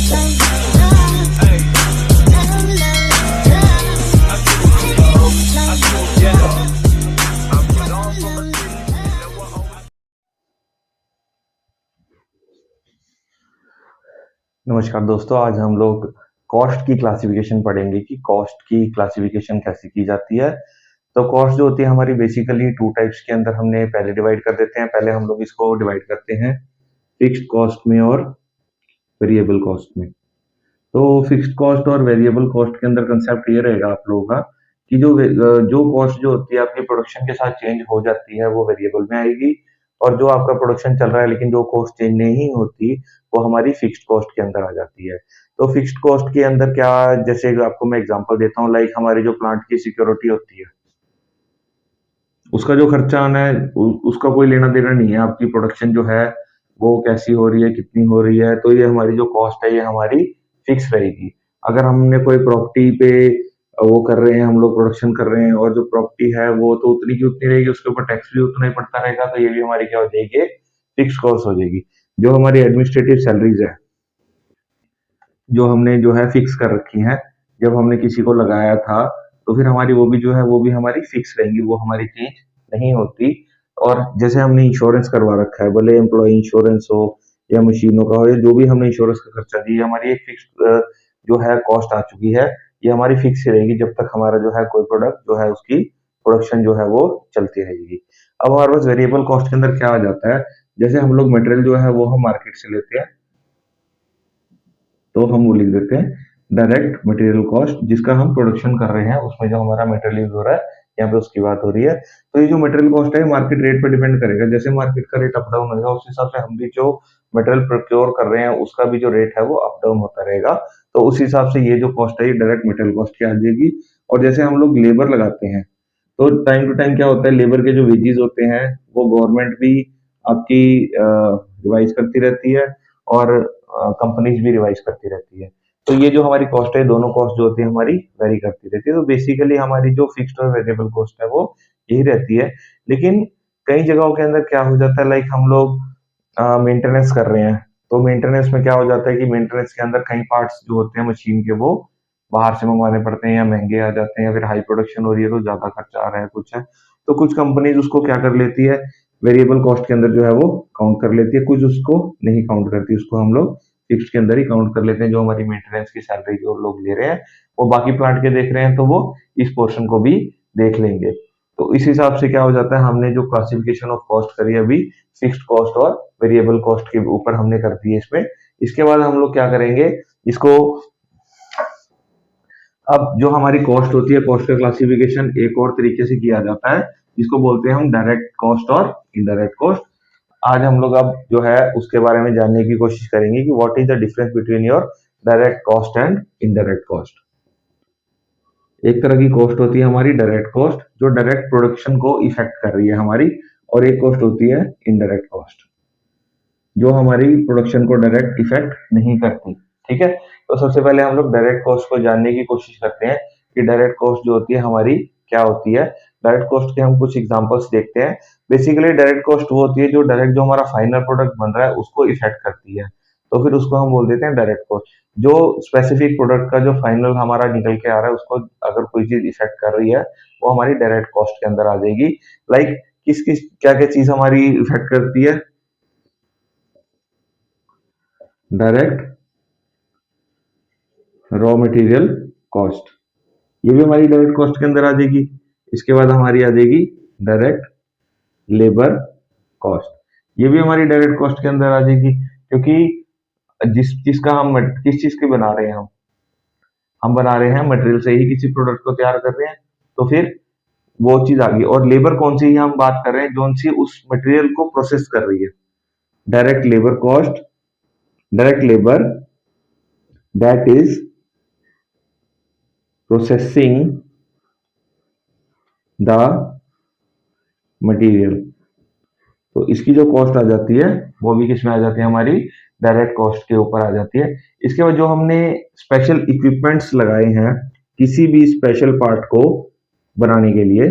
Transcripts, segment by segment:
नमस्कार दोस्तों, आज हम लोग कॉस्ट की क्लासिफिकेशन पढ़ेंगे कि कॉस्ट की क्लासिफिकेशन कैसे की जाती है। तो कॉस्ट जो होती है हमारी बेसिकली टू टाइप्स के अंदर हमने पहले डिवाइड कर देते हैं। पहले हम लोग इसको डिवाइड करते हैं फिक्स्ड कॉस्ट में और वेरिएबल कॉस्ट में। तो फिक्स्ड कॉस्ट और वेरिएबल कॉस्ट के अंदर कंसेप्ट ये रहेगा आप लोगों का कि जो कॉस्ट जो होती है आपके प्रोडक्शन के साथ चेंज हो जाती है वो वेरिएबल में आएगी, और जो आपका प्रोडक्शन चल रहा है लेकिन जो कॉस्ट चेंज नहीं होती वो हमारी फिक्स्ड कॉस्ट के अंदर आ जाती है। तो फिक्स्ड कॉस्ट के अंदर क्या, जैसे आपको मैं एग्जांपल देता हूँ, लाइक हमारी जो प्लांट की सिक्योरिटी होती है उसका जो खर्चा आना है उसका कोई लेना देना नहीं है। आपकी प्रोडक्शन जो है वो कैसी हो रही है, कितनी हो रही है, तो ये हमारी जो कॉस्ट है ये हमारी फिक्स रहेगी। अगर हमने कोई प्रॉपर्टी पे वो कर रहे हैं, हम लोग प्रोडक्शन कर रहे हैं और जो प्रॉपर्टी है वो तो उतनी की उतनी रहेगी, उसके ऊपर टैक्स भी उतना ही पड़ता रहेगा, तो ये भी हमारी क्या हो जाएगी, फिक्स कॉस्ट हो जाएगी। जो हमारी एडमिनिस्ट्रेटिव सैलरीज है जो हमने जो है फिक्स कर रखी हैं, जब हमने किसी को लगाया था तो फिर हमारी वो भी जो है वो भी हमारी फिक्स रहेंगी, वो हमारी चेंज नहीं होती। और जैसे हमने इंश्योरेंस करवा रखा है, भले एम्प्लॉय इंश्योरेंस हो या मशीनों का हो या जो भी हमने इंश्योरेंस का खर्चा दिया, हमारी एक फिक्स जो है कॉस्ट आ चुकी है, ये हमारी फिक्स ही रहेगी जब तक हमारा जो है कोई प्रोडक्ट जो है उसकी प्रोडक्शन जो है वो चलती रहेगी। अब हमारे पास वेरिएबल कॉस्ट के अंदर क्या आ जाता है, जैसे हम लोग मटेरियल जो है वो हम मार्केट से लेते हैं, तो हम वो लिख देते हैं डायरेक्ट मटेरियल कॉस्ट, जिसका हम प्रोडक्शन कर रहे हैं उसमें जो हमारा मटेरियल यूज हो रहा है, यहाँ पे उसकी बात हो रही है। तो ये जो मटेरियल कॉस्ट है मार्केट रेट पर डिपेंड करेगा, जैसे मार्केट का रेट अप डाउन होगा उस हिसाब से हम भी जो मटेरियल प्रोक्योर कर रहे हैं उसका भी जो रेट है वो अप डाउन होता रहेगा। तो उस हिसाब से ये जो कॉस्ट है ये डायरेक्ट मटेरियल कॉस्ट की आ जाएगी। और जैसे हम लोग लेबर लगाते हैं तो टाइम टू टाइम क्या होता है, लेबर के जो वेजेस होते हैं वो गवर्नमेंट भी आपकी रिवाइज करती रहती है और कंपनीज भी रिवाइज करती रहती है। तो ये जो हमारी कॉस्ट है, दोनों कॉस्ट जो होती है हमारी वेरी करती रहती है। तो बेसिकली हमारी जो फिक्स्ड और वेरिएबल कॉस्ट है वो यही रहती है। लेकिन कई जगहों के अंदर क्या हो जाता है, लाइक हम लोग मेंटेनेंस कर रहे हैं, तो मेंटेनेंस में क्या हो जाता है कि मेंटेनेंस के अंदर कई पार्ट्स जो होते हैं मशीन के वो बाहर से मंगवाने पड़ते हैं या महंगे आ जाते हैं, या फिर हाई प्रोडक्शन हो रही है तो ज्यादा खर्चा आ रहा है कुछ है, तो कुछ कंपनीज उसको क्या कर लेती है, वेरिएबल कॉस्ट के अंदर जो है वो काउंट कर लेती है, कुछ उसको नहीं काउंट करती, उसको हम लोग फिक्स के अंदर ही काउंट कर लेते हैं। जो हमारी मेंटेनेंस की सैलरी जो लोग ले रहे हैं वो बाकी प्लांट के देख रहे हैं तो वो इस पोर्शन को भी देख लेंगे। तो इस हिसाब से क्या हो जाता है, हमने जो क्लासिफिकेशन ऑफ कॉस्ट करी अभी फिक्स्ड कॉस्ट और वेरिएबल कॉस्ट के ऊपर हमने कर दी है इसमें। इसके बाद हम लोग क्या करेंगे इसको, अब जो हमारी कॉस्ट होती है, कॉस्ट का क्लासिफिकेशन एक और तरीके से किया जाता है जिसको बोलते हैं हम डायरेक्ट कॉस्ट और इनडायरेक्ट कॉस्ट। आज हम लोग अब जो है उसके बारे में जानने की कोशिश करेंगे कि what is the difference between your direct cost and indirect cost. एक तरह की कॉस्ट होती है हमारी डायरेक्ट कॉस्ट जो डायरेक्ट प्रोडक्शन को इफेक्ट कर रही है हमारी, और एक कॉस्ट होती है इनडायरेक्ट कॉस्ट जो हमारी प्रोडक्शन को डायरेक्ट इफेक्ट नहीं करती। ठीक है, तो सबसे पहले हम लोग डायरेक्ट कॉस्ट को जानने की कोशिश करते हैं कि डायरेक्ट कॉस्ट जो होती है हमारी क्या होती है। डायरेक्ट कॉस्ट के हम कुछ एग्जांपल्स देखते हैं। बेसिकली डायरेक्ट कॉस्ट वो होती है जो डायरेक्ट जो हमारा फाइनल प्रोडक्ट बन रहा है उसको इफेक्ट करती है, तो फिर उसको हम बोल देते हैं डायरेक्ट कॉस्ट। जो स्पेसिफिक प्रोडक्ट का जो फाइनल हमारा निकल के आ रहा है उसको अगर कोई चीज इफेक्ट कर रही है वो हमारी डायरेक्ट कॉस्ट के अंदर आ जाएगी। लाइक किस किस क्या क्या चीज हमारी इफेक्ट करती है, डायरेक्ट रॉ मटेरियल कॉस्ट, ये भी हमारी डायरेक्ट कॉस्ट के अंदर आ जाएगी। इसके बाद हमारी आ जाएगी डायरेक्ट लेबर कॉस्ट, ये भी हमारी डायरेक्ट कॉस्ट के अंदर आ जाएगी, क्योंकि जिस चीज का हम किस चीज के बना रहे हैं, हम बना रहे हैं मटेरियल से ही किसी प्रोडक्ट को तैयार कर रहे हैं, तो फिर वो चीज आ गई। और लेबर कौन सी हम बात कर रहे हैं, जो सी उस मटेरियल को प्रोसेस कर रही है, direct labour cost, direct labour that is processing the material. तो इसकी जो कॉस्ट आ जाती है वो भी किस में आ जाती है, हमारी डायरेक्ट कॉस्ट के ऊपर आ जाती है। इसके बाद जो हमने स्पेशल इक्विपमेंट्स लगाए हैं किसी भी स्पेशल पार्ट को बनाने के लिए,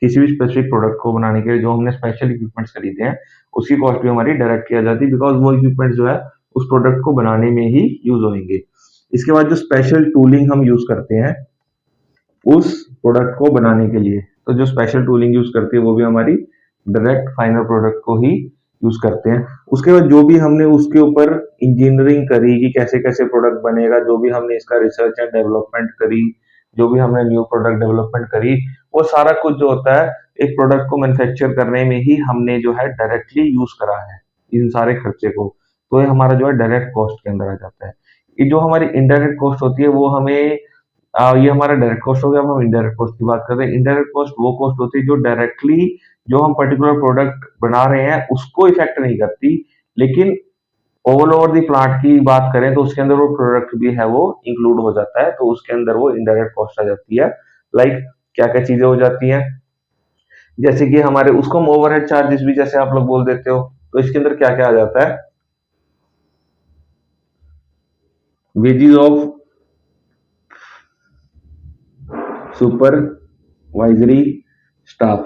किसी भी स्पेसिफिक प्रोडक्ट को बनाने के लिए जो हमने स्पेशल इक्विपमेंट्स खरीदे हैं उसकी कॉस्ट भी हमारी डायरेक्ट की आ जाती है, बिकॉज वो इक्विपमेंट जो है उस प्रोडक्ट को बनाने में ही यूज होंगे। इसके बाद जो स्पेशल टूलिंग हम यूज करते हैं उस प्रोडक्ट को बनाने के लिए, तो जो स्पेशल टूलिंग यूज करती है वो भी हमारी डायरेक्ट फाइनल प्रोडक्ट को ही यूज करते हैं। उसके बाद जो भी हमने उसके ऊपर इंजीनियरिंग करी कि कैसे कैसे प्रोडक्ट बनेगा, जो भी हमने इसका रिसर्च एंड डेवलपमेंट करी, जो भी हमने न्यू प्रोडक्ट डेवलपमेंट करी, वो सारा कुछ जो होता है एक प्रोडक्ट को मैन्युफैक्चर करने में ही हमने जो है डायरेक्टली यूज करा है इन सारे खर्चे को, तो ये हमारा जो है डायरेक्ट कॉस्ट के अंदर आ जाता है। ये जो हमारी इनडायरेक्ट कॉस्ट होती है वो हमें ये हमारा डायरेक्ट कॉस्ट हो गया। अब हम इनडायरेक्ट कॉस्ट की बात कर रहे हैं। इनडायरेक्ट कॉस्ट वो कॉस्ट होती है जो डायरेक्टली जो हम पर्टिकुलर प्रोडक्ट बना रहे हैं उसको इफेक्ट नहीं करती, लेकिन ऑल ओवर द प्लांट की बात करें तो उसके अंदर वो प्रोडक्ट भी है वो इंक्लूड हो जाता है, तो उसके अंदर वो इनडायरेक्ट कॉस्ट आ जाती है। लाइक क्या क्या चीजें हो जाती हैं, जैसे कि हमारे उसको हम ओवरहेड चार्जेस भी जैसे आप लोग बोल देते हो, तो इसके अंदर क्या क्या आ जाता है, वेजेस ऑफ सुपरवाइजरी स्टाफ,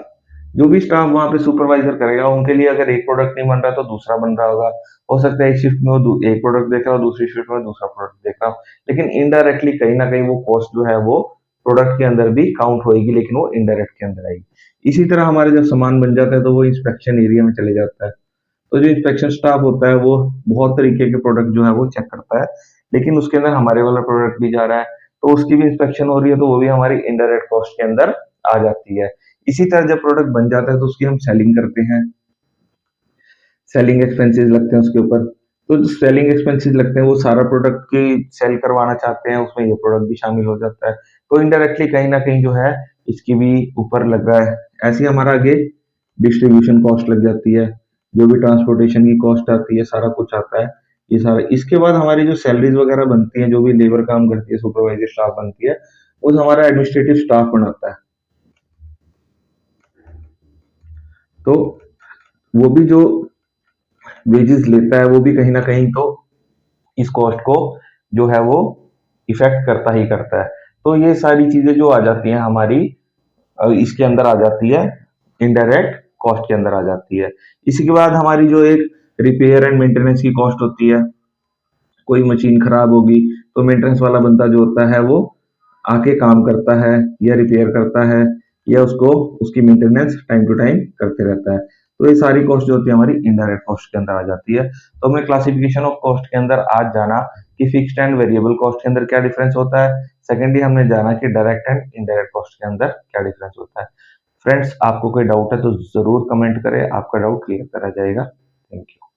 जो भी स्टाफ वहां पे सुपरवाइजर करेगा उनके लिए अगर एक प्रोडक्ट नहीं बन रहा तो दूसरा बन रहा होगा। हो सकता है एक शिफ्ट में वो एक प्रोडक्ट देख रहा हो, दूसरी शिफ्ट में दूसरा प्रोडक्ट देख रहा हो, लेकिन इनडायरेक्टली कहीं ना कहीं वो कॉस्ट जो है वो प्रोडक्ट के अंदर भी काउंट होगी, लेकिन वो इनडायरेक्ट के अंदर आएगी। इसी तरह हमारे जब सामान बन जाता है तो वो इंस्पेक्शन एरिया में चले जाता है, तो जो इंस्पेक्शन स्टाफ होता है वो बहुत तरीके के प्रोडक्ट जो है वो चेक करता है, लेकिन उसके अंदर हमारे वाला प्रोडक्ट भी जा रहा है तो उसकी भी इंस्पेक्शन हो रही है, तो वो भी हमारी इनडायरेक्ट कॉस्ट के अंदर आ जाती है। इसी तरह जब प्रोडक्ट बन जाता है तो उसकी हम सेलिंग करते हैं, सेलिंग एक्सपेंसेस लगते हैं उसके ऊपर। तो जो सेलिंग एक्सपेंसेस लगते हैं वो सारा प्रोडक्ट की सेल करवाना चाहते हैं, उसमें ये प्रोडक्ट भी शामिल हो जाता है, तो इनडायरेक्टली कहीं ना कहीं जो है इसकी भी ऊपर लग रहा है। ऐसे ही हमारा आगे डिस्ट्रीब्यूशन कॉस्ट लग जाती है, जो भी ट्रांसपोर्टेशन की कॉस्ट आती है सारा कुछ आता है ये सारा। इसके बाद हमारी जो सैलरीज वगैरह बनती है, जो भी लेबर काम करती है, सुपरवाइजर स्टाफ बनती है, वो हमारा एडमिनिस्ट्रेटिव स्टाफ बनाता है। तो वो भी जो वेजेस लेता है वो भी कहीं ना कहीं तो इस कॉस्ट को जो है वो इफेक्ट करता ही करता है। तो ये सारी चीजें जो आ जाती हैं हमारी इसके अंदर आ जाती है, इनडायरेक्ट कॉस्ट के अंदर आ जाती है। इसी के बाद हमारी जो एक रिपेयर एंड मेंटेनेंस की कॉस्ट होती है, कोई मशीन खराब होगी तो मेंटेनेंस वाला बंदा जो होता है वो आके काम करता है या रिपेयर करता है या उसको उसकी मेंटेनेंस टाइम टू टाइम करते रहता है। तो ये सारी कॉस्ट जो होती है हमारी इनडायरेक्ट कॉस्ट के अंदर आ जाती है। तो हमने क्लासिफिकेशन ऑफ कॉस्ट के अंदर आज जाना कि फिक्स्ड एंड वेरिएबल कॉस्ट के अंदर क्या डिफरेंस होता है। सेकेंडली हमने जाना कि डायरेक्ट एंड इनडायरेक्ट कॉस्ट के अंदर क्या डिफरेंस होता है। फ्रेंड्स, आपको कोई डाउट है तो जरूर कमेंट करें, आपका डाउट क्लियर करा जाएगा। Thank you.